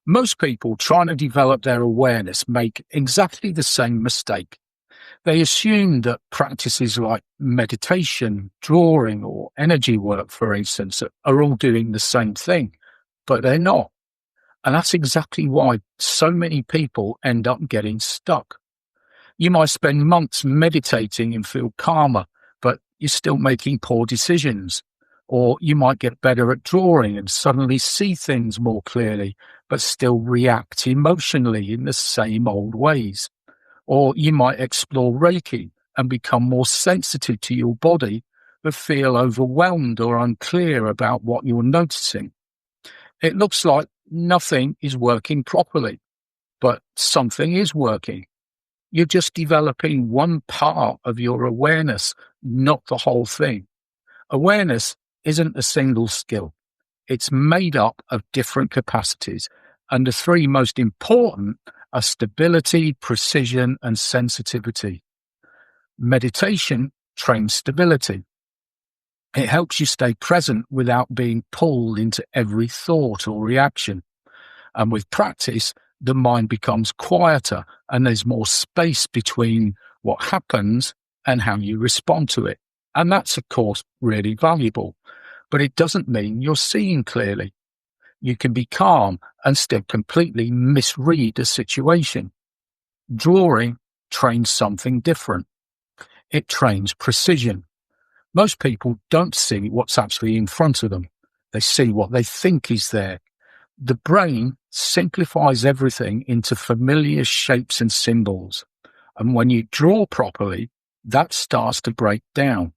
Most people trying to develop their awareness make exactly the same mistake. They assume that practices like meditation, drawing, or energy work, for instance, are all doing the same thing, but they're not. And that's exactly why so many people end up getting stuck. You might spend months meditating and feel calmer, but you're still making poor decisions. Or you might get better at drawing and suddenly see things more clearly, but still react emotionally in the same old ways. Or you might explore Reiki and become more sensitive to your body, but feel overwhelmed or unclear about what you're noticing. It looks like nothing is working properly, but something is working. You're just developing one part of your awareness, not the whole thing. Awareness isn't a single skill. It's made up of different capacities, and the three most important are stability, precision, and sensitivity. Meditation trains stability. It helps you stay present without being pulled into every thought or reaction. And with practice, the mind becomes quieter and there's more space between what happens and how you respond to it. And that's, of course, really valuable. But it doesn't mean you're seeing clearly. You can be calm and still completely misread a situation. Drawing trains something different. It trains precision. Most people don't see what's actually in front of them. They see what they think is there. The brain simplifies everything into familiar shapes and symbols. And when you draw properly, that starts to break down.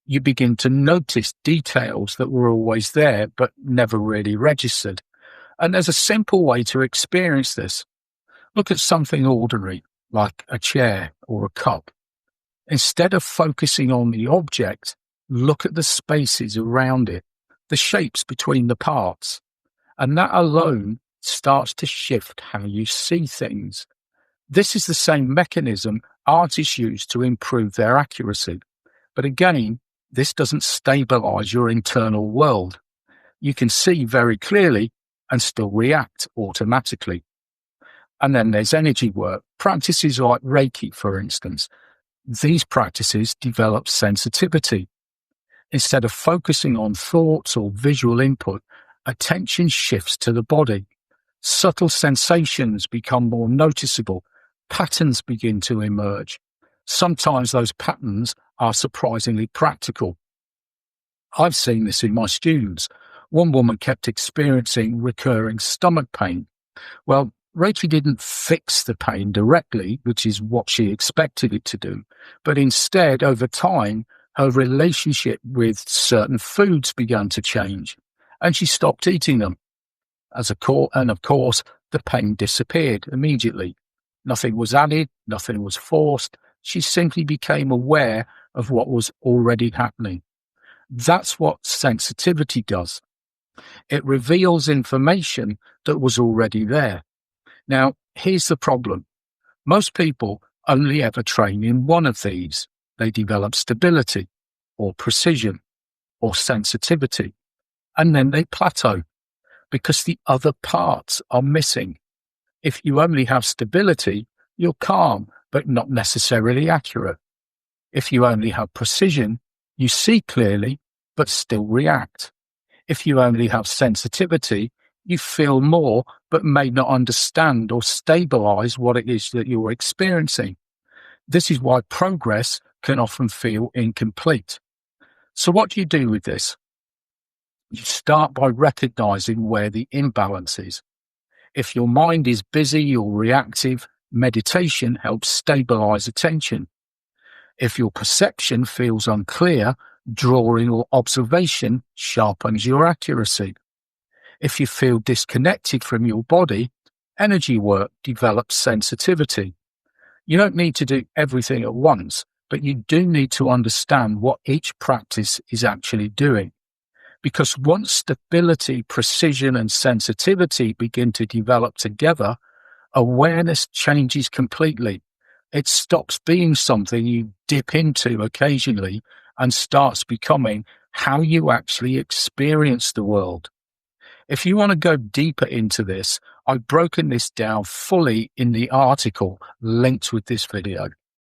You begin to notice details that were always there but never really registered. And there's a simple way to experience this. Look at something ordinary, like a chair or a cup. Instead of focusing on the object, look at the spaces around it, the shapes between the parts. And that alone starts to shift how you see things. This is the same mechanism artists use to improve their accuracy. But again, this doesn't stabilize your internal world. You can see very clearly and still react automatically. And then there's energy work, practices like Reiki, for instance. These practices develop sensitivity. Instead of focusing on thoughts or visual input, attention shifts to the body. Subtle sensations become more noticeable. Patterns begin to emerge. Sometimes those patterns are surprisingly practical. I've seen this in my students. One woman kept experiencing recurring stomach pain. Well, Reiki didn't fix the pain directly, which is what she expected it to do, but instead, over time, her relationship with certain foods began to change, and she stopped eating them. And of course, the pain disappeared immediately. Nothing was added, nothing was forced. She simply became aware of what was already happening. That's what sensitivity does. It reveals information that was already there. Now, here's the problem. Most people only ever train in one of these. They develop stability, or precision, or sensitivity, and then they plateau because the other parts are missing. If you only have stability, you're calm, but not necessarily accurate. If you only have precision, you see clearly, but still react. If you only have sensitivity, you feel more, but may not understand or stabilize what it is that you're experiencing. This is why progress can often feel incomplete. So what do you do with this? You start by recognizing where the imbalance is. If your mind is busy or reactive, meditation helps stabilize attention. If your perception feels unclear, drawing or observation sharpens your accuracy. If you feel disconnected from your body, energy work develops sensitivity. You don't need to do everything at once, but you do need to understand what each practice is actually doing. Because once stability, precision, and sensitivity begin to develop together, awareness changes completely. It stops being something you dip into occasionally and starts becoming how you actually experience the world. If you want to go deeper into this, I've broken this down fully in the article linked with this video.